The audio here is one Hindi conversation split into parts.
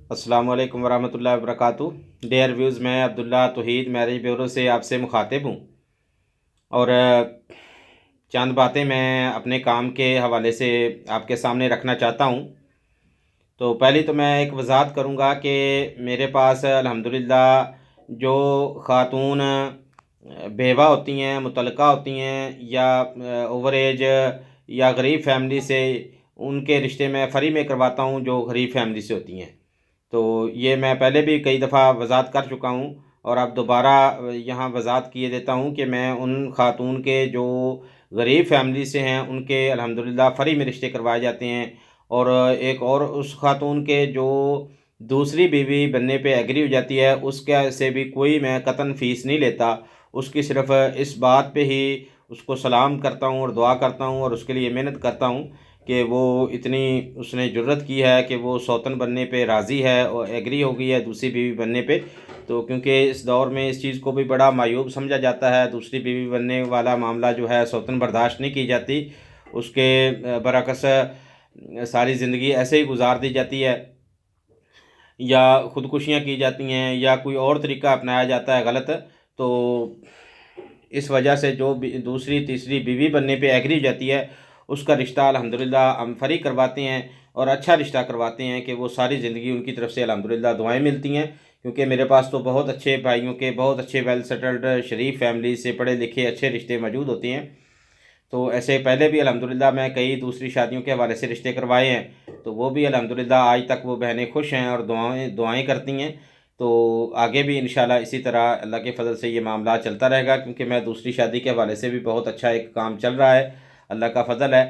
अस्सलाम वालेकुम वरहमतुल्लाहि वबरकातुहू। डियर व्यूज़, मैं अब्दुल्ला तौहीद मैरिज ब्यूरो से आपसे मुखातिब हूँ और चंद बातें मैं अपने काम के हवाले से आपके सामने रखना चाहता हूँ। तो पहले तो मैं एक वज़ाहत करूँगा कि मेरे पास अल्हम्दुलिल्लाह जो ख़ातून बेवा होती हैं, मुतल्लक़ा होती हैं या ओवर एज या गरीब फैमिली से, उनके रिश्ते मैं फ्री में करवाता हूँ जो गरीब फैमिली से होती हैं। तो ये मैं पहले भी कई दफ़ा वज़ाहत कर चुका हूँ और अब दोबारा यहाँ वज़ाहत किए देता हूँ कि मैं उन ख़ातून के जो गरीब फैमिली से हैं, उनके अल्हम्दुलिल्लाह फ्री में रिश्ते करवाए जाते हैं। और एक और उस ख़ातून के जो दूसरी बीवी बनने पे एग्री हो जाती है, उसके से भी कोई मैं कतन फ़ीस नहीं लेता। उसकी सिर्फ़ इस बात पे ही उसको सलाम करता हूँ और दुआ करता हूँ और उसके लिए मेहनत करता हूँ कि वो इतनी उसने जुर्रत की है कि वो सौतन बनने पे राज़ी है और एग्री हो गई है दूसरी बीवी बनने पे। तो क्योंकि इस दौर में इस चीज़ को भी बड़ा मायूब समझा जाता है, दूसरी बीवी बनने वाला मामला जो है सौतन बर्दाश्त नहीं की जाती, उसके बरअक्स सारी ज़िंदगी ऐसे ही गुजार दी जाती है या ख़ुदकुशियाँ की जाती हैं या कोई और तरीका अपनाया जाता है गलत। तो इस वजह से जो दूसरी तीसरी बीवी बनने पे एग्री हो जाती है, उसका रिश्ता अल्हम्दुलिल्लाह हम फ्री करवाते हैं और अच्छा रिश्ता करवाते हैं कि वो सारी ज़िंदगी उनकी तरफ से अल्हम्दुलिल्लाह दुआएँ मिलती हैं। क्योंकि मेरे पास तो बहुत अच्छे भाइयों के, बहुत अच्छे वेल सेटल्ड शरीफ फैमिली से पढ़े लिखे अच्छे रिश्ते मौजूद होते हैं। तो ऐसे पहले भी अल्हम्दुलिल्लाह मैं कई दूसरी शादियों के हवाले से रिश्ते करवाए हैं, तो वो भी अल्हम्दुलिल्लाह आज तक वो बहनें खुश हैं और दुआएँ दुआएँ करती हैं। तो आगे भी इंशाल्लाह इसी तरह अल्लाह के फ़ज़ल से ये मामला चलता रहेगा, क्योंकि मैं दूसरी शादी के हवाले से भी बहुत अच्छा एक काम चल रहा है, अल्लाह का फ़ज़ल है।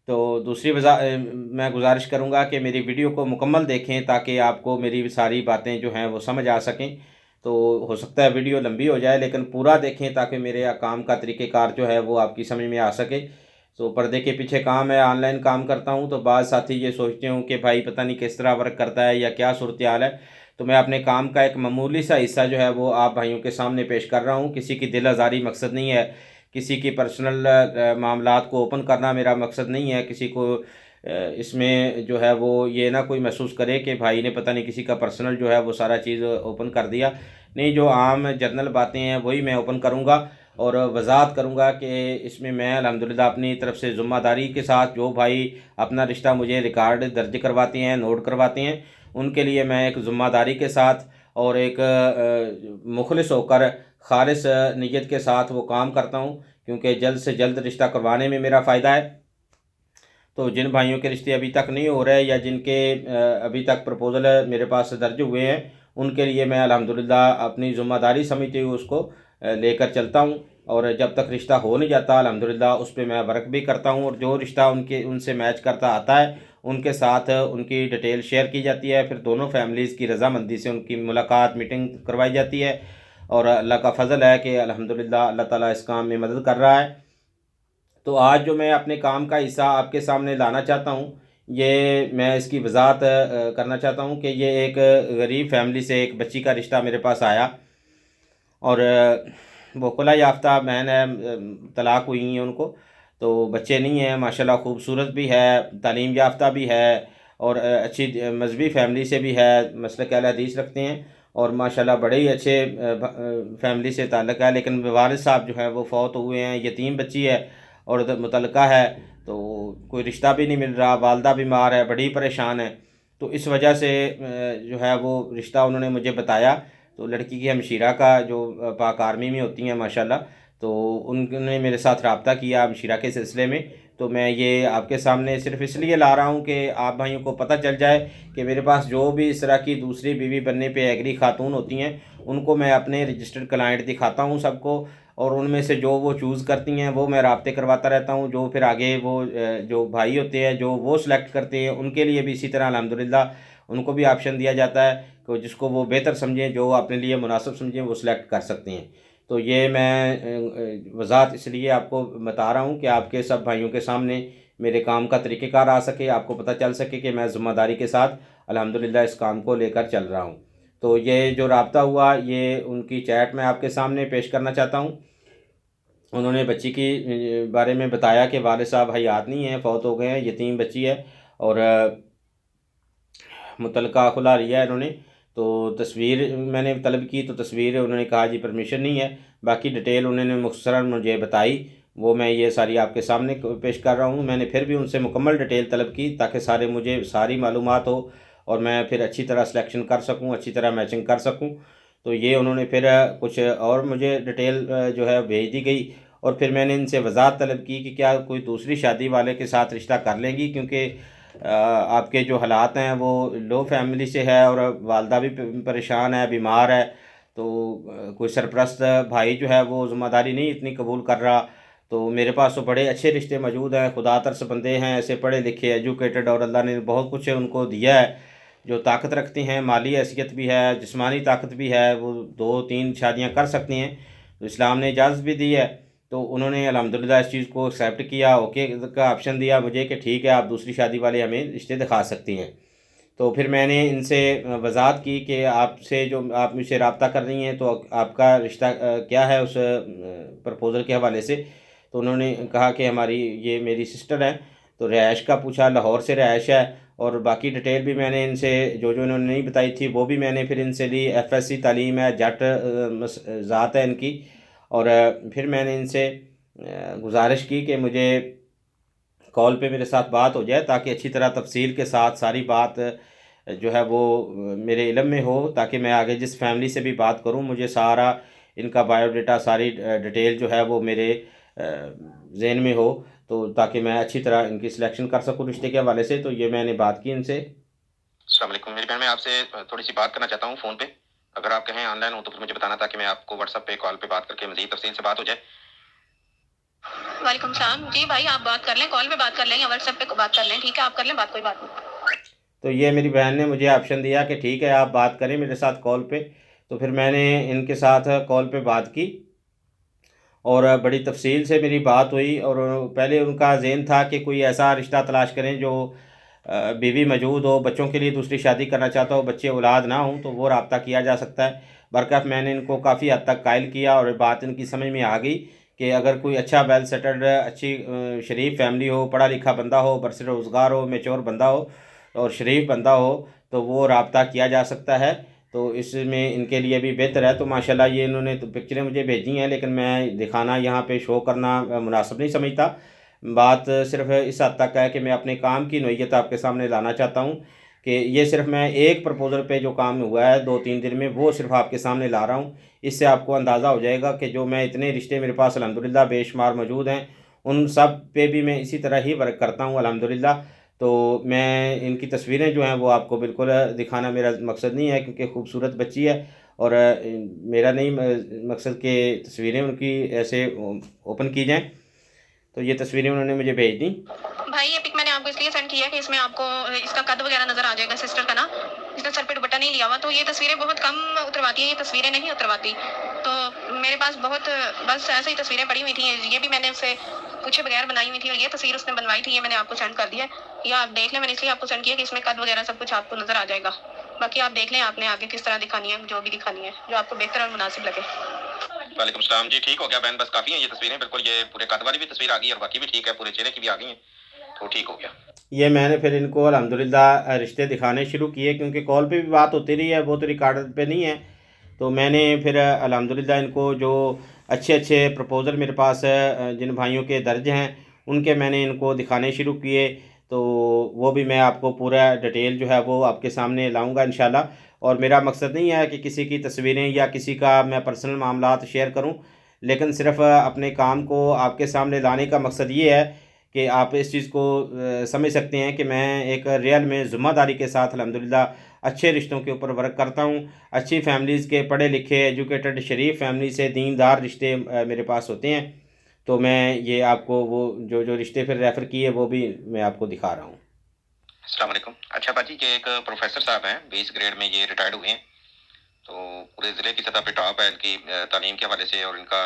तो दूसरी मैं गुज़ारिश करूँगा कि मेरी वीडियो को मुकम्मल देखें ताकि आपको मेरी सारी बातें जो हैं वो समझ आ सकें। तो हो सकता है वीडियो लंबी हो जाए, लेकिन पूरा देखें ताकि मेरे काम का तरीक़ेकार जो है वो आपकी समझ में आ सके। तो पर्दे के पीछे काम है, ऑनलाइन काम करता हूँ, तो बाज़ साथी ये सोचते हों कि भाई पता नहीं किस तरह वर्क करता है या क्या सूरत-ए-हाल है। तो मैं अपने काम का एक मामूली सा हिस्सा जो है वो आप भाइयों के सामने पेश कर रहा हूँ। किसी की दिल आज़ारी मकसद नहीं है, किसी की पर्सनल मामलात को ओपन करना मेरा मकसद नहीं है। किसी को इसमें जो है वो ये ना कोई महसूस करे कि भाई ने पता नहीं किसी का पर्सनल जो है वो सारा चीज़ ओपन कर दिया। नहीं, जो आम जनरल बातें हैं वही मैं ओपन करूँगा और वज़ाहत करूँगा कि इसमें मैं अल्हम्दुलिल्लाह अपनी तरफ से ज़िम्मेदारी के साथ जो भाई अपना रिश्ता मुझे रिकॉर्ड दर्ज करवाते हैं, नोट करवाते हैं, उनके लिए मैं एक ज़िम्मेदारी के साथ और एक मुख़लिस होकर ख़ालिस नीयत के साथ वो काम करता हूँ, क्योंकि जल्द से जल्द रिश्ता करवाने में मेरा फ़ायदा है। तो जिन भाइयों के रिश्ते अभी तक नहीं हो रहे या जिनके अभी तक प्रपोज़ल मेरे पास दर्ज हुए हैं, उनके लिए मैं अल्हम्दुलिल्लाह अपनी ज़िम्मेदारी समझते हुए उसको लेकर चलता हूँ। और जब तक रिश्ता हो नहीं जाता अल्हम्दुलिल्लाह उस पे मैं वर्क भी करता हूँ और जो रिश्ता उनके उनसे मैच करता आता है, उनके साथ उनकी डिटेल शेयर की जाती है। फिर दोनों फैमिलीज़ की रज़ामंदी से उनकी मुलाकात, मीटिंग करवाई जाती है और अल्लाह का फ़ज़ल है कि अल्हम्दुलिल्लाह अल्लाह ताला इस काम में मदद कर रहा है। तो आज जो मैं अपने काम का हिस्सा आपके सामने लाना चाहता हूँ, ये मैं इसकी वज़ाहत करना चाहता हूँ कि ये एक गरीब फैमिली से एक बच्ची का रिश्ता मेरे पास आया और वो कुला याफ़्ता बहन है, तलाक हुई हैं उनको, तो बच्चे नहीं हैं, माशाल्लाह खूबसूरत भी है, तालीम याफ़्ता भी है और अच्छी मज़हबी फैमिली से भी है, मसलक अहले हदीस रखते हैं और माशाल्लाह बड़े ही अच्छे फैमिली से ताल्लुक़ है। लेकिन वालिद साहब जो हैं वो फ़ौत हुए हैं, यतीम बच्ची है और मुतल्लक़ा है, तो कोई रिश्ता भी नहीं मिल रहा, वालिदा बीमार है, बड़ी परेशान है। तो इस वजह से जो है वो रिश्ता उन्होंने मुझे बताया। तो लड़की की हमशीरा का जो पाक आर्मी में होती हैं माशाल्लाह, तो उन्होंने मेरे साथ रब्ता किया हमशीरा के सिलसिले में। तो मैं ये आपके सामने सिर्फ़ इसलिए ला रहा हूँ कि आप भाइयों को पता चल जाए कि मेरे पास जो भी इस तरह की दूसरी बीवी बनने पे एग्री खातून होती हैं, उनको मैं अपने रजिस्टर्ड क्लाइंट दिखाता हूँ सबको और उनमें से जो वो चूज़ करती हैं वो मैं राब्ते करवाता रहता हूँ। जो फिर आगे वो जो भाई होते हैं जो वो सिलेक्ट करते हैं, उनके लिए भी इसी तरह अल्हम्दुलिल्लाह उनको भी ऑप्शन दिया जाता है कि जिसको वो बेहतर समझें, जो अपने लिए मुनासिब समझें, वो सिलेक्ट कर सकते हैं। तो ये मैं वज़ाहत इसलिए आपको बता रहा हूँ कि आपके सब भाइयों के सामने मेरे काम का तरीक़ेकार आ सके, आपको पता चल सके कि मैं ज़िम्मेदारी के साथ अल्हम्दुलिल्लाह इस काम को लेकर चल रहा हूँ। तो ये जो राब्ता हुआ, ये उनकी चैट मैं आपके सामने पेश करना चाहता हूँ। उन्होंने बच्ची की बारे में बताया कि वालिद साहब हयात नहीं हैं, फ़ौत हो गए हैं, यतीम बच्ची है और मुतलका खुला लिया है इन्होंने। तो तस्वीर मैंने तलब की तो तस्वीर उन्होंने कहा जी परमिशन नहीं है। बाकी डिटेल उन्होंने मुख्तसरन मुझे बताई, वो मैं ये सारी आपके सामने पेश कर रहा हूँ। मैंने फिर भी उनसे मुकम्मल डिटेल तलब की ताकि मुझे सारी मालूमात हो और मैं फिर अच्छी तरह सिलेक्शन कर सकूँ, अच्छी तरह मैचिंग कर सकूँ। तो ये उन्होंने फिर कुछ और मुझे डिटेल जो है भेज दी गई। और फिर मैंने इनसे वज़ाहत तलब की कि क्या कोई दूसरी शादी वाले के साथ रिश्ता कर लेंगी, क्योंकि आपके जो हालात हैं वो लो फैमिली से है और वालदा भी परेशान है, बीमार है। तो कोई सरपरस्त भाई जो है वो ज़िम्मेदारी नहीं इतनी कबूल कर रहा। तो मेरे पास तो बड़े अच्छे रिश्ते मौजूद हैं, खुदा तरस बंदे हैं, ऐसे पढ़े लिखे एजुकेटेड, और अल्लाह ने बहुत कुछ उनको दिया है, जो ताकत रखती हैं, माली हैसियत भी है, जिस्मानी ताकत भी है, वो 2-3 शादियां कर सकती हैं। तो इस्लाम ने इजाज़त भी दी है। तो उन्होंने अल्हम्दुलिल्लाह इस चीज़ को एक्सेप्ट किया, ओके का ऑप्शन दिया मुझे कि ठीक है आप दूसरी शादी वाले हमें रिश्ते दिखा सकती हैं। तो फिर मैंने इनसे वज़ाहत की कि आपसे जो आप मुझसे रब्ता कर रही हैं तो आपका रिश्ता क्या है उस प्रपोज़ल के हवाले से। तो उन्होंने कहा कि हमारी ये मेरी सिस्टर है। तो रिहाइश का पूछा, लाहौर से रिहाइश है। और बाकी डिटेल भी मैंने इनसे जो इन्होंने नहीं बताई थी वो भी मैंने फिर इनसे ली। एफएससी तालीम है, जट ज़ात है इनकी। और फिर मैंने इनसे गुजारिश की कि मुझे कॉल पे मेरे साथ बात हो जाए ताकि अच्छी तरह तफसील के साथ सारी बात जो है वो मेरे इल्म में हो, ताकि मैं आगे जिस फैमिली से भी बात करूं मुझे सारा इनका बायोडाटा, सारी डिटेल जो है वो मेरे जहन में हो, तो ताकि मैं अच्छी तरह इनकी सिलेक्शन कर सकूं रिश्ते के हवाले से। तो ये मैंने बात की इनसे। अस्सलाम वालेकुम मेरी बहन, मैं आपसे थोड़ी सी बात करना चाहता हूँ फ़ोन पे। अगर आप कहें ऑनलाइन हो तो फिर मुझे बताना, ताकि मैं आपको व्हाट्सएप पे कॉल पे बात करके मज़ीद तफ़सील से बात हो जाए। वालेकुम सलाम जी भाई, आप बात कर लें, कॉल पे बात कर लें या व्हाट्सएप पे बात कर लें, ठीक है आप कर लें बात, कोई बात नहीं। तो ये मेरी बहन ने मुझे ऑप्शन दिया कि ठीक है आप बात करें मेरे साथ कॉल पे। तो फिर मैंने इनके साथ कॉल पे बात की और बड़ी तफसील से मेरी बात हुई। और पहले उनका ज़हन था कि कोई ऐसा रिश्ता तलाश करें जो बीवी मौजूद हो, बच्चों के लिए दूसरी शादी करना चाहता हो, बच्चे औलाद ना हों, तो वो रब्ता किया जा सकता है। बरकत मैंने इनको काफ़ी हद तक कायल किया और बात इनकी समझ में आ गई कि अगर कोई अच्छा वेल सेटल्ड अच्छी शरीफ फैमिली हो, पढ़ा लिखा बंदा हो, बरसर रोज़गार हो, मेच्योर बंदा हो और शरीफ बंदा हो, तो वो रब्ता किया जा सकता है। तो इसमें इनके लिए भी बेहतर है। तो माशाल्लाह ये इन्होंने तो पिक्चरें मुझे भेजी हैं, लेकिन मैं दिखाना यहाँ पे शो करना मुनासिब नहीं समझता। बात सिर्फ इस हद तक है कि मैं अपने काम की नोयत आपके सामने लाना चाहता हूँ कि ये सिर्फ मैं एक प्रपोज़ल पे जो काम हुआ है 2-3 दिन में, वो सिर्फ आपके सामने ला रहा हूँ। इससे आपको अंदाज़ा हो जाएगा कि जो मैं इतने रिश्ते मेरे पास अल्हम्दुलिल्लाह बेशुमार मौजूद हैं, उन सब पे भी मैं इसी तरह ही वर्क करता हूँ अल्हम्दुलिल्लाह। तो मैं इनकी तस्वीरें जो हैं वो आपको बिल्कुल दिखाना मेरा मकसद नहीं है, क्योंकि खूबसूरत बच्ची है। और मेरा नहीं मकसद कि तस्वीरें उनकी ऐसे ओपन की जाएँ। तो ये तस्वीरें उन्होंने मुझे भेज दी। भाई ये पिक मैंने आपको इसलिए सेंड किया कि इसमें आपको इसका कद वगैरह नजर आ जाएगा, सिस्टर का ना, इसने सर पे दुपट्टा नहीं लिया हुआ, तो ये तस्वीरें बहुत कम उतरवाती है, ये तस्वीरें नहीं उतरवाती। तो मेरे पास बहुत बस ऐसे ही तस्वीरें पड़ी हुई थी, ये भी मैंने उससे पूछे बगैर बनाई हुई थी, और ये तस्वीर उसने बनवाई थी, ये मैंने आपको सेंड कर दिया है। ये आप देख लें, मैंने इसलिए आपको सेंड किया कि इसमें कद वगैरह सब कुछ आपको नजर आ जाएगा। बाकी आप देख लें, आपने आगे किस तरह दिखानी है, जो भी दिखानी है, जो आपको बेहतर और मुनासिब लगे। वालेकुम सलाम जी, ठीक हो गया बहन, बस काफ़ी है ये तस्वीरें, बिल्कुल ये पूरे कद वाली भी तस्वीर आ गई और बाकी भी ठीक है, पूरे चेहरे की भी आ गई है, तो ठीक हो गया। ये मैंने फिर इनको अल्हम्दुलिल्लाह रिश्ते दिखाने शुरू किए, क्योंकि कॉल पे भी बात होती रही है, वो तो रिकॉर्ड पे नहीं है। तो मैंने फिर अल्हम्दुलिल्लाह इनको जो अच्छे अच्छे प्रपोज़ल मेरे पास जिन भाइयों के दर्ज हैं उनके मैंने इनको दिखाने शुरू किए। तो वो भी मैं आपको पूरा डिटेल जो है वो आपके सामने लाऊंगा इंशाल्लाह। और मेरा मकसद नहीं है कि किसी की तस्वीरें या किसी का मैं पर्सनल मामलात शेयर करूं, लेकिन सिर्फ़ अपने काम को आपके सामने लाने का मकसद ये है कि आप इस चीज़ को समझ सकते हैं कि मैं एक रियल में ज़िम्मेदारी के साथ अल्हम्दुलिल्लाह अच्छे रिश्तों के ऊपर वर्क करता हूँ। अच्छी फैमिलीज़ के, पढ़े लिखे एजुकेटेड शरीफ फैमिली से दीनदार रिश्ते मेरे पास होते हैं। तो मैं ये आपको वो जो जो रिश्ते फिर रेफ़र किए वो भी मैं आपको दिखा रहा हूँ। अस्सलाम वालेकुम। अच्छा बाजी, ये एक प्रोफेसर साहब हैं, 20 ग्रेड में ये रिटायर्ड हुए हैं, तो पूरे ज़िले की सतह पे टॉप है इनकी तालीम के हवाले से, और इनका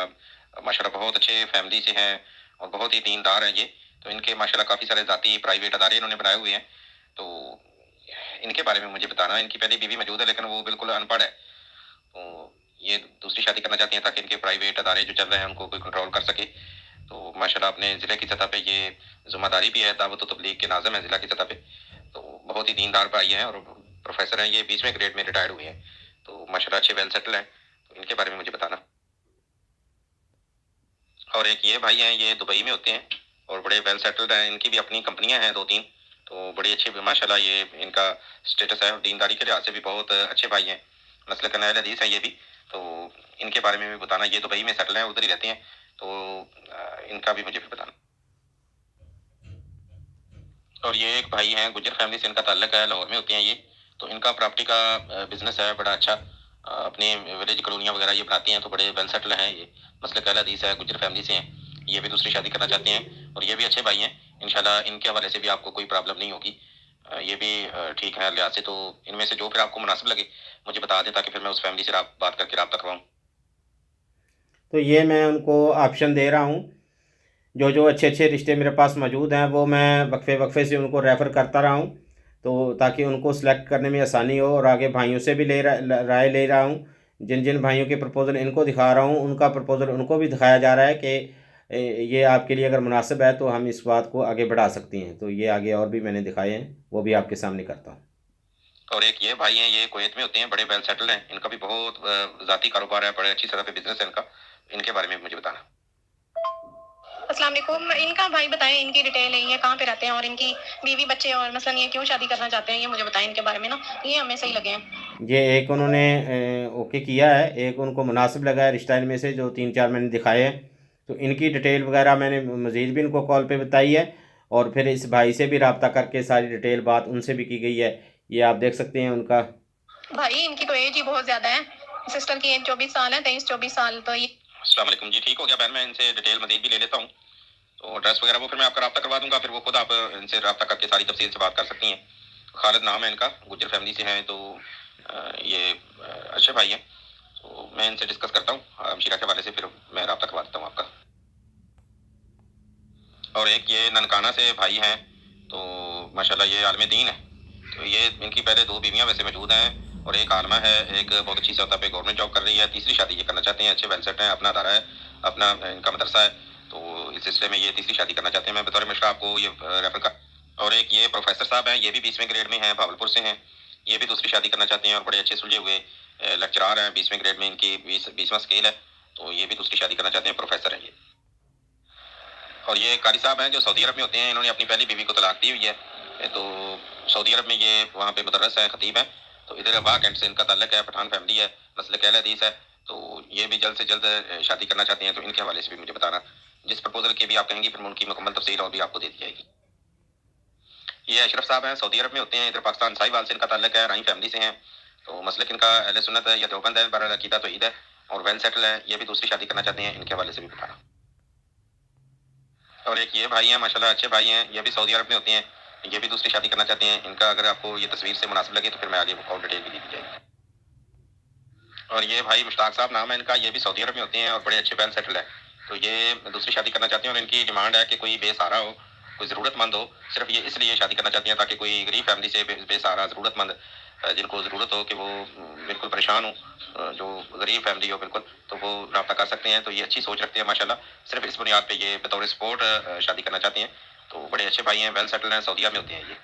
माशाल्लाह बहुत अच्छे फैमिली से हैं और बहुत ही दीनदार हैं ये। तो इनके माशाल्लाह काफ़ी सारे ज़ाती प्राइवेट अदारे इन्होंने बनाए हुए हैं। तो इनके बारे में मुझे बताना, इनकी पहली बीवी मौजूद है लेकिन वो बिल्कुल अनपढ़ है, तो ये दूसरी शादी करना चाहती हैं ताकि इनके प्राइवेट अदारे जो चल रहे हैं उनको कोई कंट्रोल कर सके। तो माशाल्लाह अपने ज़िले की सतह पे ये ज़िम्मेदारी भी है, दावत व तबलीग के नाज़िम है ज़िला की सतह पे। तो बहुत ही दीनदार भाई हैं और प्रोफेसर हैं, ये 20वें ग्रेड में रिटायर्ड हुए हैं, तो माशाल्लाह अच्छे वेल सेटल हैं, तो इनके बारे में मुझे बताना। और एक ये भाई हैं, ये दुबई में होते हैं और बड़े वेल सेटल्ड हैं, इनकी भी अपनी कंपनियां हैं 2-3, तो बड़ी अच्छी माशाल्लाह ये इनका स्टेटस है और दीनदारी के लिहाज से भी बहुत अच्छे भाई हैं, नस्ल कनाल हदीस है ये भी, तो इनके बारे में भी बताना। ये दुबई में सेटल हैं, उधर ही रहते हैं, तो इनका भी मुझे भी बताना। और ये एक भाई हैं, गुज्जर फैमिली से इनका ताल्लुक है, लाहौर में होते हैं ये, तो इनका प्रॉपर्टी का बिजनेस है बड़ा अच्छा, अपने विलेज कॉलोनियाँ वगैरह ये बनाते हैं, तो बड़े वेल सेटल हैं ये, मसलक अहल हदीस है, गुज्जर फैमिली से हैं, ये भी दूसरी शादी करना चाहते हैं और ये भी अच्छे भाई हैं, इंशाल्लाह इनके हवाले से भी आपको कोई प्रॉब्लम नहीं होगी, ये भी ठीक है लिहाज से। तो इनमें से जो फिर आपको मुनासिब लगे मुझे बता दें, ताकि फिर मैं उस फैमिली से बात करके रब्ता करवाऊँ। तो ये मैं उनको ऑप्शन दे रहा हूँ, जो जो अच्छे अच्छे रिश्ते मेरे पास मौजूद हैं वो मैं वक्फे वक्फे से उनको रेफ़र करता रहा हूँ, तो ताकि उनको सिलेक्ट करने में आसानी हो। और आगे भाइयों से भी राय ले रहा हूँ, जिन जिन भाइयों के प्रपोज़ल इनको दिखा रहा हूँ उनका प्रपोज़ल उनको भी दिखाया जा रहा है कि ये आपके लिए अगर मुनासिब है तो हम इस बात को आगे बढ़ा सकती हैं। तो ये आगे और भी मैंने दिखाए हैं, वो भी आपके सामने करता हूँ। और एक ये भाई हैं, ये कुवैत में होते हैं, बड़े वेल सेटल्ड हैं, इनका भी बहुत ज़ाती कारोबार है, बड़े अच्छी तरह पे बिजनेस है इनका, इनके बारे में भी मुझे बताना। अस्सलाम वालेकुम, इनका भाई बताएं, इनकी डिटेल है, ये कहाँ पे रहते हैं और इनकी बीवी बच्चे और मसलन ये क्यों शादी करना चाहते हैं, ये मुझे बताएं इनके बारे में ना, ये हमें सही लगे हैं। ये एक उन्होंने ओके किया है, एक उनको मुनासिब लगा है रिश्ता इनमें से जो 3-4 मैंने दिखाए हैं। तो इनकी डिटेल वगैरह मैंने मज़ीद भी इनको कॉल पे बताई है और फिर इस भाई से भी रब्ता करके सारी डिटेल बात उनसे भी की गई है, ये आप देख सकते हैं उनका। भाई इनकी तो एज ही बहुत ज़्यादा है, सिस्टर की एज 24 साल है, 23-24 साल। तो ये अस्सलाम वालेकुम जी, ठीक हो गया बहन, मैं इनसे डिटेल मज़ीद भी ले लेता हूँ, तो एड्रेस वगैरह वो फिर मैं आपका रब्ता करवा दूंगा, फिर वो खुद आप इनसे रब्ता करके सारी तफसील से बात कर सकती हैं। खालिद नाम है इनका, गुज्जर फैमिली से हैं, तो ये अच्छे भाई हैं, तो मैं इनसे डिस्कस करता हूँ हमशीरा के हवाले से, फिर मैं रब्ता करवा देता हूँ आपका। और एक ये ननकाना से भाई हैं, तो माशाल्लाह ये आलम दीन है, तो ये इनकी पहले 2 बीवियाँ वैसे मौजूद हैं और एक आलमा है, एक बहुत अच्छी सतह पे गवर्नमेंट जॉब कर रही है, तीसरी शादी ये करना चाहते हैं, अच्छे वेल सेट हैं, अपना अदारा है, अपना इनका मदरसा है, तो इस सिलसिले में ये तीसरी शादी करना चाहते हैं, मैं बतौर मशवरा आपको ये रेफर कर। और एक ये प्रोफेसर साहब हैं, ये भी 20वें ग्रेड में हैं, भावलपुर से हैं, ये भी दूसरी शादी करना चाहते हैं और बड़े अच्छे सुलझे हुए लेक्चरार हैं, 20वें ग्रेड में इनकी 20वां स्केल है, तो ये भी दूसरी शादी करना चाहते हैं, प्रोफेसर हैं ये। और ये कारी साहब हैं जो सऊदी अरब में होते हैं, इन्होंने अपनी पहली बीवी को तलाक दी हुई है, तो सऊदी अरब में ये वहाँ पे मुदर्रिस है, खतीब है, तो इधर अब्बा कैंट से इनका ताल्लुक है, पठान फैमिली है, मसलक अहल हदीस है, तो ये भी जल्द से जल्द शादी करना चाहते हैं, तो इनके हवाले से भी मुझे बताना। जिस प्रपोजल की भी आप कहेंगे फिर उनकी मुकम्मल तफसील और भी आपको दे दी जाएगी। ये अशरफ साहब हैं, सऊदी अरब में होते हैं, इधर पाकिस्तान साहिवाल से इनका ताल्लुक है, राही फैमिली से हैं, तो मसलक इनका अहले सुन्नत है या देवबंद है, बहरहाल अकीदा तौहीद है और वेल सेटल है, ये भी दूसरी शादी करना चाहते हैं, इनके हवाले से भी बताना। और एक ये भाई हैं, माशाल्लाह अच्छे भाई हैं, ये भी सऊदी अरब में होते हैं, ये भी दूसरी शादी करना चाहते हैं, इनका अगर आपको ये तस्वीर से मुनासिब लगे तो फिर मैं आगे और डिटेल भी दी जाएगी। और ये भाई मुश्ताक साहब नाम है इनका, ये भी सऊदी अरब में होते हैं और बड़े अच्छे वेल सेटल है, तो ये दूसरी शादी करना चाहते हैं और इनकी डिमांड है कि कोई बेसहारा हो, कोई ज़रूरतमंद हो, सिर्फ ये इसलिए शादी करना चाहती हैं ताकि कोई गरीब फैमिली से बेसहारा ज़रूरतमंद जिनको ज़रूरत हो कि वो बिल्कुल परेशान हो, जो गरीब फैमिली हो बिल्कुल, तो वो रब्ता कर सकते हैं, तो ये अच्छी सोच रखते हैं माशाल्लाह, सिर्फ इस बुनियाद पे ये बतौर सपोर्ट शादी करना चाहते हैं, तो बड़े अच्छे भाई हैं, वेल सेटल हैं, सऊदीया में होते हैं ये।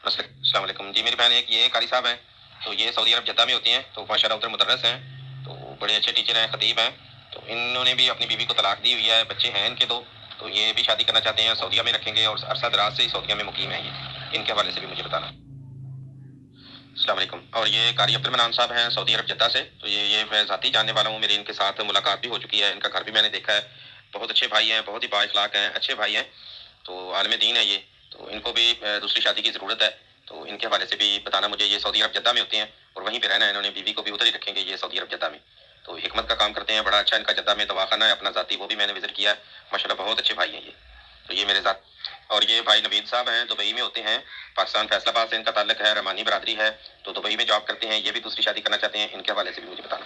अस्सलाम वालेकुम जी, मेरी बहन एक ये कारी साहब हैं, तो ये सऊदी अरब जद्दा में होती हैं, तो माशाल्लाह उधर मुदर्रिस हैं, तो बड़े अच्छे टीचर हैं, खतीब हैं, तो इन्होंने भी अपनी बीवी को तलाक दी हुई है, बच्चे हैं इनके 2, तो ये भी शादी करना चाहते हैं, सऊदीया में रखेंगे और अरसा दराज से ही सऊदीया में मुकीम है ये, इनके हवाले से भी मुझे बताना। अस्सलाम वालेकुम। और ये कारी अब्दुल मनान साहब हैं, सऊदी अरब जद्दा से, तो ये मैं ज़ाती जानने वाला हूँ, मेरी इनके साथ मुलाकात भी हो चुकी है, इनका घर भी मैंने देखा है, बहुत अच्छे भाई हैं, बहुत ही बाइखलाक हैं, अच्छे भाई हैं, तो आलम दीन है ये, तो इनको भी दूसरी शादी की ज़रूरत है, तो इनके हवाले से भी बताना मुझे। ये सऊदी अरब जद्दा में होते हैं और वहीं पे रहना है इन्होंने, बीवी को भी उधर ही रखेंगे ये सऊदी अरब जद्दा में, तो हिकमत का काम करते हैं, बड़ा अच्छा इनका जद्दा में दवाखाना है अपना ज़ाती, वो भी मैंने विजिट किया है, माशाल्लाह बहुत अच्छे भाई हैं ये, तो ये मेरे साथ। और ये भाई नवीद साहब हैं, दुबई में होते हैं, पाकिस्तान फैसलाबाद से इनका ताल्लुक है, रहमानी बरादरी है, तो दुबई में जॉब करते हैं, ये भी दूसरी शादी करना चाहते हैं, इनके हवाले से भी मुझे बताना।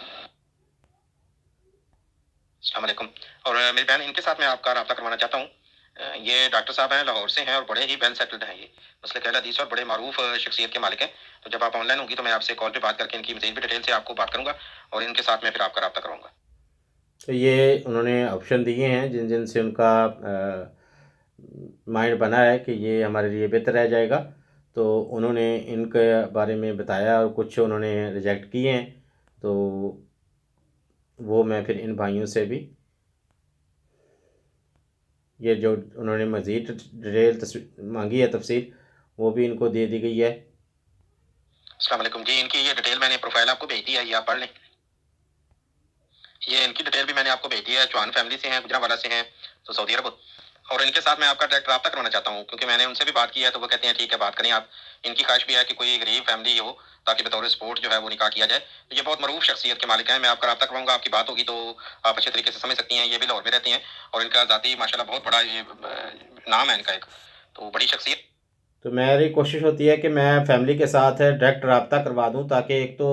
अस्सलाम वालेकुम। और मेरी बहन इनके साथ मैं आपका रब्ता करवाना चाहता हूँ, ये डॉक्टर साहब हैं, लाहौर से हैं और बड़े ही वेल सेटल्ड हैं ये, मसलक अहल हदीस और बड़े मारूफ शख्सियत के मालिक हैं, तो जब आप ऑनलाइन होंगी तो मैं आपसे कॉल पे बात करके इनकी मज़ीद भी डिटेल से आपको बात करूँगा और इनके साथ मैं फिर आपका रब्ता कराऊँगा। तो ये उन्होंने ऑप्शन दिए हैं जिन जिन से उनका माइंड बना है कि ये हमारे लिए बेहतर रह जाएगा, तो उन्होंने इनके बारे में बताया और कुछ उन्होंने रिजेक्ट किए हैं। तो वो मैं फिर इन भाइयों से भी ये जो उन्होंने मज़ीद डिटेल मांगी है तफसील, वो भी इनको दे दी गई है। अस्सलाम वालेकुम जी, इनकी ये डिटेल मैंने प्रोफाइल आपको भेज दी है, ये आप पढ़ लें। ये इनकी डिटेल भी मैंने आपको भेज दी है। चौहान फैमिली से हैं, गुजरावाला से हैं, तो सऊदी अरब। और इनके साथ मैं आपका डायरेक्ट रब्ता करवाना चाहता हूँ, क्योंकि मैंने उनसे भी बात की है, तो वो कहते हैं ठीक है बात करें आप। इनकी ख्वाहिश भी है कि कोई गरीब फैमिली हो, ताकि बतौर सपोर्ट जो है वो निकाह किया जाए। तो ये बहुत मरूफ शख्सियत के मालिक हैं। मैं आपका रब्ता करवाऊंगा, आपकी बात होगी तो आप अच्छे तरीके से समझ सकती हैं। ये भी लाहौर में रहते हैं और इनका ज़ाती माशाल्लाह बहुत बड़ा ये नाम है इनका एक, तो बड़ी शख्सियत। तो मेरी कोशिश होती है कि मैं फ़ैमिली के साथ डायरेक्ट रब्ता करवा दूं, ताकि एक तो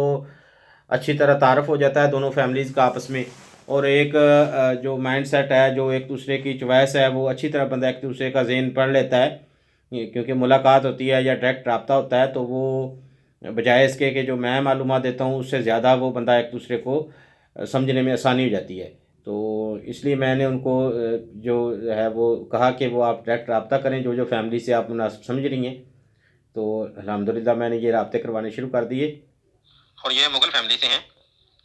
अच्छी तरह तारफ़ हो जाता है दोनों फैमिलीज़ का आपस में, और एक जो माइंड सेट है, जो एक दूसरे की चॉइस है, वो अच्छी तरह बंदा एक दूसरे का ज़हन पढ़ लेता है। क्योंकि मुलाकात होती है या डायरेक्ट रब्ता होता है, तो वो बजाय इसके कि जो मैं मालूमात देता हूँ उससे ज़्यादा वो बंदा एक दूसरे को समझने में आसानी हो जाती है। तो इसलिए मैंने उनको जो है वो कहा कि वो आप डायरेक्ट रब्ता करें जो जो फैमिली से आप मुनासिब समझ रही हैं। तो अल्हम्दुलिल्लाह मैंने ये रब्ते करवाने शुरू कर दिए। और ये मुगल फैमिली से हैं,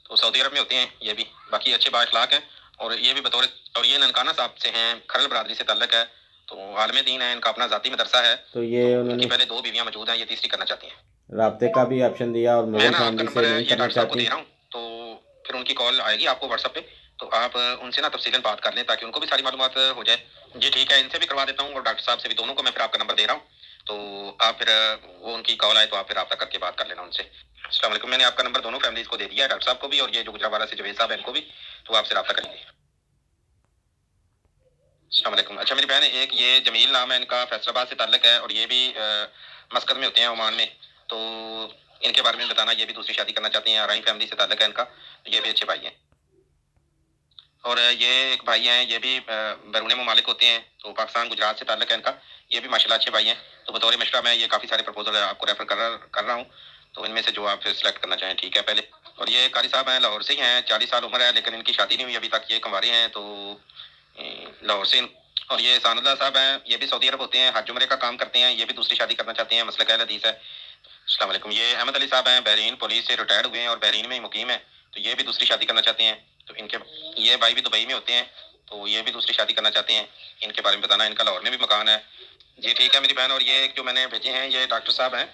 तो सऊदी अरब में होते हैं ये भी, बाकी अच्छे बाअखलाक हैं। और ये भी बतौर, और ये ननकाना साहब से हैं, खरल बरादरी से ताल्लुक़ है, तो आलम दीन है, इनका अपना ज़ाती मदरसा है। तो ये तो इनकी उन्होंने पहले 2 बीवियाँ मौजूद हैं, ये तीसरी करना चाहती हैं। रब्ते का भी ऑप्शन दिया और मैं मुग़ल ना आपका फैमिली नंबर से नहीं ये करना डॉक्टर साहब को चाहती। दे रहा हूँ, तो फिर उनकी कॉल आएगी आपको व्हाट्सएप पे, तो आप उनसे ना तफसीलन बात कर लें, ताकि उनको भी सारी मालूमात हो जाए। जी ठीक है, इनसे भी करवा देता हूँ और डॉक्टर साहब से भी, दोनों को मैं फिर आपका नंबर दे रहा हूँ। तो आप फिर वो उनकी कॉल आए तो आप फिर रब्ता करके बात कर लेना उनसे। अस्सलाम वालेकुम, मैंने आपका नंबर दोनों फैमिलीज को दे दिया है, डॉक्टर साहब को भी और ये जो गुजरावाला से जवेद साहब है इनको भी, तो आपसे रब्ता करेंगे। अस्सलाम वालेकुम। अच्छा मेरी बहन, एक ये जमील नाम है इनका, फैसलाबाद से ताल्लुक है, और ये भी मस्कत में होते हैं, ओमान में। तो इनके बारे में बताना, ये भी दूसरी शादी करना चाहते हैं, आराई फैमिली से ताल्लुक है इनका, तो ये भी अच्छे भाई हैं। और ये एक भाई हैं, ये भी बैरून ममालिक होते हैं, तो पाकिस्तान गुजरात से ताल्लुक है इनका, ये भी माशाल्लाह अच्छे भाई हैं। तो बतौर मशवरा मैं ये काफ़ी सारे प्रपोजल आपको रेफर कर रहा हूँ, तो इनमें से जो आप सिलेक्ट करना चाहें ठीक है पहले। और ये कारी साहब हैं, लाहौर से ही हैं, 40 साल उम्र है, लेकिन इनकी शादी नहीं हुई अभी तक, ये कंवारे हैं, तो लाहौर से। और ये सानुल्लाह साहब हैं, ये भी सऊदी अरब होते हैं, हज उम्रे का काम करते हैं, ये भी दूसरी शादी करना चाहते हैं, मसलक अहल हदीस है। अस्सलाम वालेकुम। ये अहमद अली साहब हैं, बहरीन पुलिस से रिटायर्ड हुए हैं और बहरीन में ही मुकीम है, तो ये भी दूसरी शादी करना चाहते हैं। तो इनके, ये भाई भी दुबई में होते हैं, तो ये भी दूसरी शादी करना चाहते हैं, इनके बारे में बताना। इनका लाहौर में भी मकान है। जी ठीक है मेरी बहन। और ये जो मैंने भेजे हैं, ये डॉक्टर साहब हैं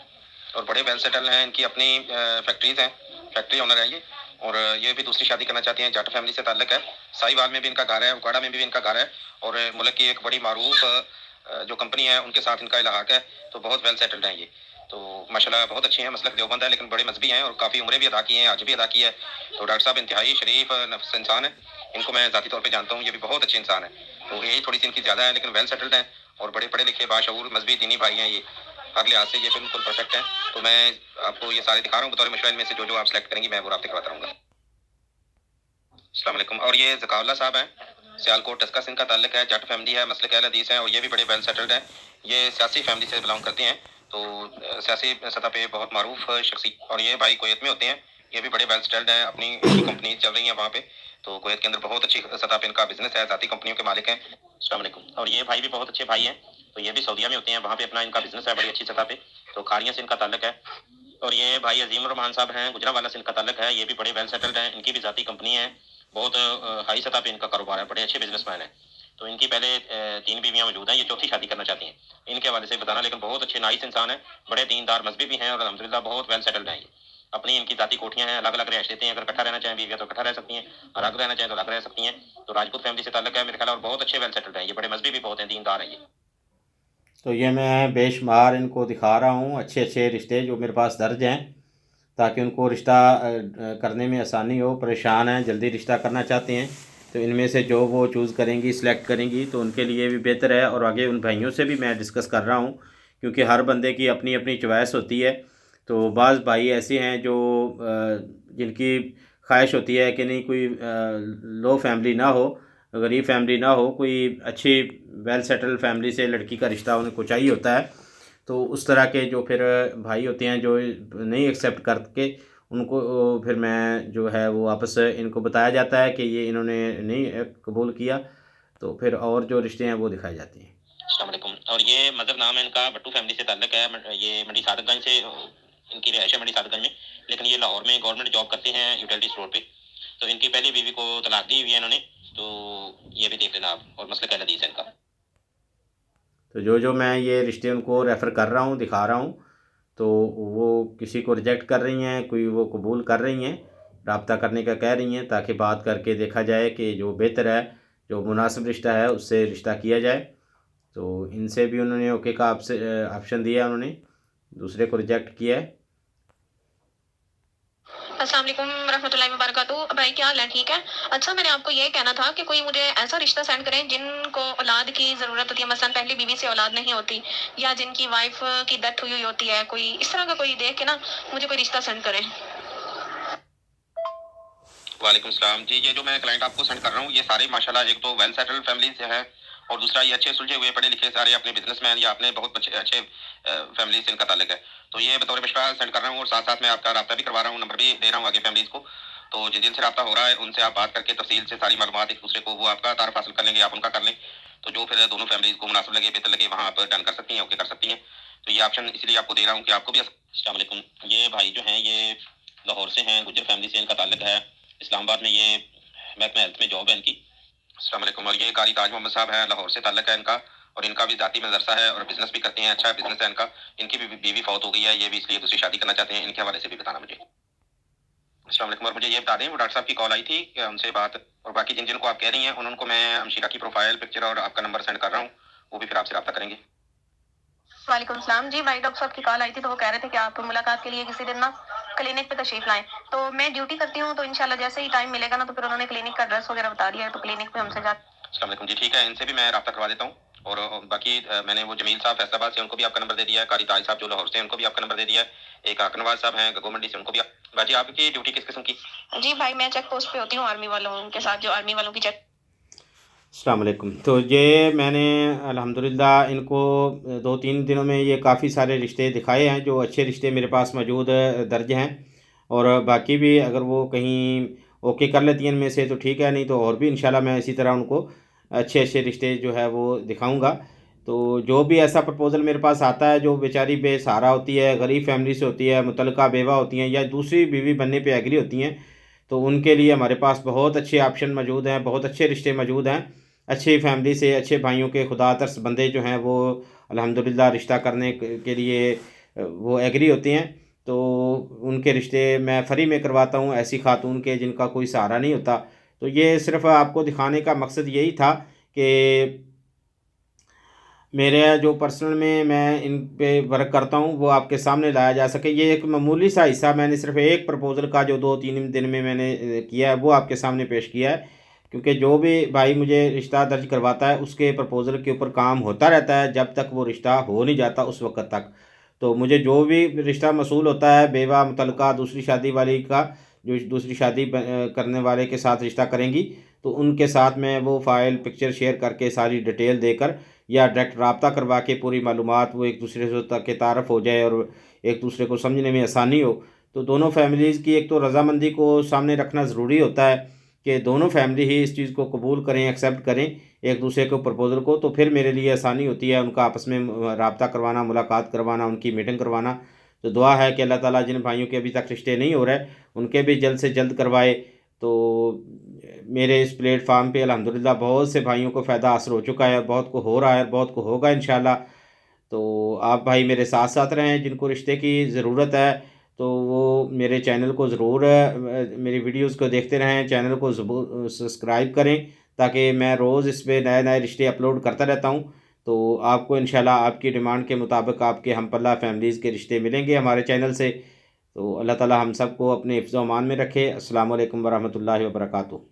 और बड़े वेल सेटल हैं, इनकी अपनी फैक्ट्रीज हैं, फैक्ट्री ओनर है ये। और ये भी दूसरी शादी करना चाहते हैं, जट फैमिली से ताल्लुक है, साहिवाल में भी इनका घर है, उकाड़ा में भी इनका घर है, और मुल्क की एक बड़ी मारूफ जो कंपनी है उनके साथ इनका इलाहाक है, तो बहुत वेल सेटल्ड हैं ये। तो माशाल्लाह बहुत अच्छे हैं, मसलक देवबंद है, लेकिन बड़े मजहबी हैं और काफ़ी उम्रें भी अदा की हैं, आज भी अदा की है। तो डॉक्टर साहब इंतहाई शरीफ नफ्स इंसान है, इनको मैं ज़ाती तौर पे जानता हूँ, ये भी बहुत अच्छे इंसान है। तो यही थोड़ी सी इनकी ज़्यादा है, लेकिन वेल सेटल्ड हैं और बड़े पढ़े लिखे बाशऊर मजहबी दीनी भाई हैं ये, हर लिहाज से ये बिल्कुल परफेक्ट हैं। तो मैं आपको ये सारे दिखा रहा हूँ बतौर मशवरा, इनमें से जो जो आप सेलेक्ट करेंगी मैं वो रब्ते करवाता रहूँगा। अस्सलाम वालेकुम। और ये ज़काउल्लाह साहब हैं, सियालकोट टस्का इनका ताल्लुक है, जट फैमिली है, मसलक अहल हदीस हैं, और ये भी बड़े वेल सेटल्ड हैं। ये सियासी फैमिली से बिलोंग करते हैं, तो सियासी सतह पे बहुत मारूफ शख्सी। और ये भाई कुवैत में होते हैं, ये भी बड़े वेल सेटल्ड हैं, अपनी इनकी कंपनी चल रही है वहाँ पे, तो कुवैत के अंदर बहुत अच्छी सतह पे इनका बिजनेस है, ज़ाती कंपनियों के मालिक हैं। अस्सलाम वालेकुम। और ये भाई भी बहुत अच्छे भाई हैं, तो ये भी सऊदीया में होते हैं, वहाँ पे अपना इनका बिजनेस है बड़ी अच्छी सतह पे, तो खारियाँ से इनका ताल्लुक है। और ये भाई अजीम रहमान साहब हैं, गुजरावाला से इनका ताल्लुक है, ये भी बड़े वेल सेटल्ड हैं, इनकी भी ज़ाती कंपनी है, बहुत हाई सतह पे इनका कारोबार है, बड़े अच्छे बिजनेसमैन हैं। तो इनकी पहले 3 बीवियाँ मौजूद हैं, ये चौथी शादी करना चाहती हैं। इनके हवाले से बताना, लेकिन बहुत अच्छे नाइस इंसान हैं, बड़े दीनदार मजहबी भी हैं, और अल्हम्दुलिल्लाह बहुत वेल सेटल्ड हैं ये। अपनी इनकी जाती कोठियाँ हैं, अलग अलग रह देते हैं, अगर इकट्ठा रहना चाहें बीवियाँ तो इकट्ठा रह सकती हैं, अलग रहना चाहें तो अलग रह सकती हैं। तो राजपूत फैमिली से ताल्लुक है मेरे ख्याल, और बहुत अच्छे वेल सेटल्ड हैं ये, बड़े मजहबी भी बहुत हैं, दीनदार हैं ये। तो ये मैं बेशुमार इनको दिखा रहा हूँ अच्छे अच्छे रिश्ते जो मेरे पास दर्ज हैं, ताकि उनको रिश्ता करने में आसानी हो, परेशान हैं, जल्दी रिश्ता करना चाहते हैं, तो इनमें से जो वो चूज़ करेंगी, सिलेक्ट करेंगी, तो उनके लिए भी बेहतर है। और आगे उन भाइयों से भी मैं डिस्कस कर रहा हूँ, क्योंकि हर बंदे की अपनी अपनी चॉइस होती है। तो बाज़ भाई ऐसे हैं जो जिनकी ख्वाहिश होती है कि नहीं कोई लो फैमिली ना हो, गरीब फैमिली ना हो, कोई अच्छी वेल सेटल फैमिली से लड़की का रिश्ता उनको चाहिए होता है। तो उस तरह के जो फिर भाई होते हैं जो नहीं एक्सेप्ट करके, उनको फिर मैं जो है वो वापस इनको बताया जाता है कि ये इन्होंने नहीं कबूल किया, तो फिर और जो रिश्ते हैं वो दिखाए जाते हैं। अस्सलाम वालेकुम। और ये मदर नाम है इनका, भट्टू फैमिली से ताल्लुक है। ये मंडी सादतगंज से इनकी रिहाइश है, मंडी सादतगंज में, लेकिन ये लाहौर में गवर्नमेंट जॉब करते हैं यूटिलिटी स्टोर पे। तो इनकी पहली बीवी को तलाक दी हुई है इन्होंने, तो ये भी देख लेना आप। और मसला क्या हदीस है इनका। तो जो मैं ये रिश्ते उनको रेफ़र कर रहा हूँ, दिखा रहा हूँ, तो वो किसी को रिजेक्ट कर रही हैं, कोई वो कबूल कर रही हैं, राब्ता करने का कह रही हैं, ताकि बात करके देखा जाए कि जो बेहतर है, जो मुनासिब रिश्ता है, उससे रिश्ता किया जाए। तो इनसे भी उन्होंने ओके का ऑप्शन दिया, उन्होंने दूसरे को रिजेक्ट किया है। अस्सलाम वालेकुम रहमतुल्लाहि व बरकातहू। भाई क्या हाल है, ठीक है? अच्छा, मैंने आपको ये कहना था कि कोई मुझे ऐसा रिश्ता सेंड करें जिनको औलाद की ज़रूरत होती है, मसलन पहली बीवी से औलाद नहीं होती, या जिनकी वाइफ की डेथ हुई होती है, कोई इस तरह का कोई देख के ना मुझे कोई रिश्ता सेंड करें। वालेकुम सलाम जी। ये जो मैं क्लाइंट आपको सेंड कर रहा हूँ, ये सारे माशाल्लाह एक तो वेल सेटल्ड फैमिली से है, और दूसरा ये अच्छे सुलझे हुए पढ़े लिखे सारे अपने बिजनेसमैन या अपने बहुत अच्छे फैमिली से इनका ताल्लुक है। तो ये बतौर मिश्रा सेंड कर रहा हूँ, और साथ साथ मैं आपका राब्ता भी करवा रहा हूँ, नंबर भी दे रहा हूँ आगे फैमिलीज को। तो जिन जिन से राब्ता हो रहा है उनसे आप बात करके तफसील से सारी मालूमात एक दूसरे को वो आपका तारुफ हासिल कर लेंगे, आप उनका कर लें। तो जो फिर दोनों फैमिलीज को मुनासिब लगे, बेहतर लगे, वहाँ आप डन कर सकती हैं, ओके कर सकती हैं। तो ये ऑप्शन इसलिए आपको दे रहा हूँ कि आपको भी। अस्सलाम वालेकुम। ये भाई जो हैं ये लाहौर से हैं, गुज्जर फैमिली से इनका ताल्लुक है। इस्लामाबाद में ये महकमा हेल्थ में जॉब है इनकी। अस्सलाम वालेकुम। और ये कारी ताज मोहम्मद साहब हैं, लाहौर से ताल्लुक है इनका, और इनका भी जाती मदरसा है और बिजनेस भी करते हैं, अच्छा बिजनेस है इनका। इनकी भी बीवी फौत हो गई है, ये भी इसलिए दूसरी शादी करना चाहते हैं, इनके हवाले से भी बताना मुझे। अस्सलाम वालेकुम। और मुझे ये बता दें, वो डॉक्टर साहब की कॉल आई थी कि उनसे बात, और बाकी जिन जिनको आप कह रही हैं उनको मैं हमशीरा की प्रोफाइल पिक्चर और आपका नंबर सेंड कर रहा हूँ, वो भी फिर आपसे रब्ता करेंगे। वालेकुम सलाम जी। भाई डॉक्टर साहब की कॉल आई थी, तो वो कह रहे थे कि आप मुलाकात के लिए किसी दिन ना क्लिनिक पे तशरीफ लाएं। तो मैं ड्यूटी करती हूँ, तो इंशाल्लाह जैसे ही टाइम मिलेगा ना, तो फिर उन्होंने क्लिनिक का एड्रेस वगैरह बता दिया है, तो क्लिनिक पे हमसे जा। अस्सलाम वालेकुम जी, ठीक है, इनसे भी मैं रब्ता करवा देता हूँ। और बाकी मैंने वो जमील साहब फैसलाबाद से, उनको भी आपका नंबर दे दिया है। कारी ताज साहब जो लाहौर से, उनको भी आपका नंबर दे दिया है। एक आकनवाज साहब हैं गगो मंडी से, उनको भी बाजी आपकी ड्यूटी किस किस्म की। जी भाई, मैं चेक पोस्ट पे होती हूँ आर्मी वालों के साथ, जो आर्मी वालों की चेक। अस्सलाम वालेकुम। तो ये मैंने अल्हम्दुलिल्लाह इनको 2-3 दिनों में ये काफ़ी सारे रिश्ते दिखाए हैं, जो अच्छे रिश्ते मेरे पास मौजूद दर्ज हैं। और बाकी भी अगर वो कहीं ओके कर लेती हैं इनमें से तो ठीक है, नहीं तो और भी इंशाल्लाह मैं इसी तरह उनको अच्छे अच्छे रिश्ते जो है वो दिखाऊंगा। तो जो भी ऐसा प्रपोज़ल मेरे पास आता है, जो बेचारी बेसहारा होती है, गरीब फैमिली से होती है, मुतल्लका बेवा होती हैं, या दूसरी बीवी बनने पे एग्री होती हैं, तो उनके लिए हमारे पास बहुत अच्छे ऑप्शन मौजूद हैं, बहुत अच्छे रिश्ते मौजूद हैं। अच्छी फैमिली से, अच्छे भाइयों के खुदा तरस बंदे जो हैं वो अल्हम्दुलिल्लाह रिश्ता करने के लिए वो एग्री होते हैं। तो उनके रिश्ते मैं फ्री में करवाता हूँ, ऐसी खातून के जिनका कोई सहारा नहीं होता। तो ये सिर्फ़ आपको दिखाने का मकसद यही था कि मेरे जो पर्सनल में मैं इन पे वर्क करता हूँ, वो आपके सामने लाया जा सके। ये एक मामूली सा हिस्सा मैंने सिर्फ़ एक प्रपोज़ल का, जो 2-3 दिन में मैंने किया है, वो आपके सामने पेश किया है। क्योंकि जो भी भाई मुझे रिश्ता दर्ज करवाता है, उसके प्रपोज़ल के ऊपर काम होता रहता है, जब तक वो रिश्ता हो नहीं जाता उस वक़्त तक। तो मुझे जो भी रिश्ता मसूल होता है, बेवा, मुतल्लका, दूसरी शादी वाली का, जो दूसरी शादी करने वाले के साथ रिश्ता करेंगी, तो उनके साथ मैं वो फ़ाइल, पिक्चर शेयर करके सारी डिटेल देकर, या डायरेक्ट रब्ता करवा के पूरी मालूमात वो एक दूसरे से तक के तारफ़ हो जाए और एक दूसरे को समझने में आसानी हो। तो दोनों फैमिलीज़ की एक तो रज़ामंदी को सामने रखना ज़रूरी होता है कि दोनों फैमिली ही इस चीज़ को कबूल करें, एक्सेप्ट करें एक दूसरे के प्रपोज़ल को, तो फिर मेरे लिए आसानी होती है उनका आपस में रब्ता करवाना, मुलाकात करवाना, उनकी मीटिंग करवाना। तो दुआ है कि अल्लाह ताला जिन भाइयों के अभी तक रिश्ते नहीं हो रहे, उनके भी जल्द से जल्द करवाए। तो मेरे इस प्लेटफार्म पे अल्हम्दुलिल्लाह बहुत से भाइयों को फ़ायदा हासिल हो चुका है, बहुत को हो रहा है, बहुत को होगा इंशाल्लाह। तो आप भाई मेरे साथ साथ रहें, जिनको रिश्ते की ज़रूरत है, तो वो मेरे चैनल को ज़रूर मेरी वीडियोस को देखते रहें, चैनल को ज़रूर सब्सक्राइब करें, ताकि मैं रोज़ इस पे नए नए रिश्ते अपलोड करता रहता हूँ। तो आपको इंशाल्लाह आपकी डिमांड के मुताबिक आपके हमपल्ला फैमिलीज़ के रिश्ते मिलेंगे हमारे चैनल से। तो अल्लाह ताला हम सबको अपने हिफ्ज़-ओ-अमान में रखे। अस्सलामु अलैकुम वरहमतुल्लाहि वबरकातुहू।